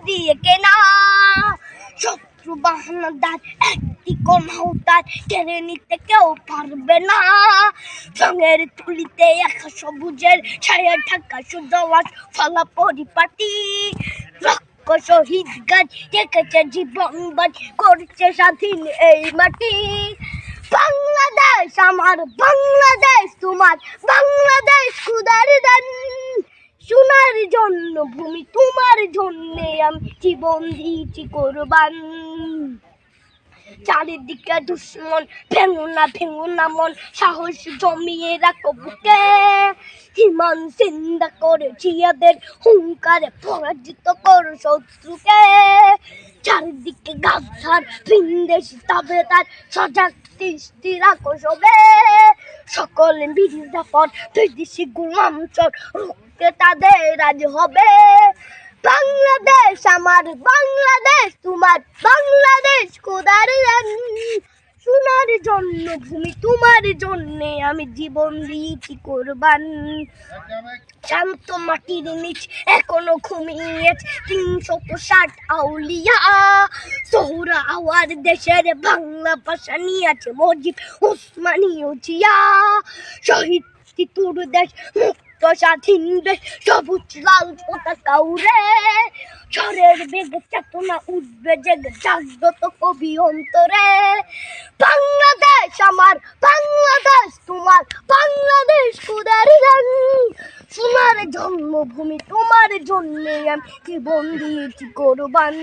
দিয়ে কেনা। শত্রু বাহানাদার একটি কমাউতার কেড়ে নিতে কেউ পারবে না। রঙের তুলিতে একা সবুজের ছায়া ঢাকা সুজলাস ফলা পরিপাটি। শহীদ গাছ রেখেছে জীবন বাজ করছে স্বাধীন এই মাটি। বাংলাদেশ আমার, বাংলাদেশ তোমার, বাংলাদেশ খুদার দান। সোনার জন্য ভূমি তোমার জন্যে আমি জীবন দিয়েছি কোরবান। চারিদিকে দুশ্মন, ভেঙো না মন, সাহস জমিয়ে রাখো বুকে। হিমান চিন্তা করেছি এদের হুঙ্কারে পরাজিত করো শত্রুকে। চারিদিকে গাছার ভিনদেশি তাবেদার সজাগ দৃষ্টি রাখো সবে। সকলে মির্জাফর বিদেশি গোলাম চর রুখতে তাদের আজ হবে। বাংলাদেশ আমার, বাংলাদেশ তোমার, বাংলাদেশ খোদার দান। সোনার জন্য ভূমি তোমার জন্যে আমি জীবন দিয়েছি কোরবান। শান্ত মাটির নিচ এখনো ঘুমিয়েছে ৩৬০ আউলিয়া। সোহরা আওয়ার দেশের বাংলা ভাষা নিয়েছে মজিদ উসমানীয় জিয়া। শহীদ তিতুর দেশ মুক্ত স্বাধীন দেশ, সবুজ লাল পতাকা উড়ে। ঝড়ের বেগে চেতনা উঠবে জেগে জাগ্রত কবি অন্তরে। বাংলাদেশ আমার, বাংলাদেশ তোমার, বাংলাদেশ খোদার দান। সোনার জন্মভূমি তোমার জন্যে আমি জীবন দিয়েছি কোরবান।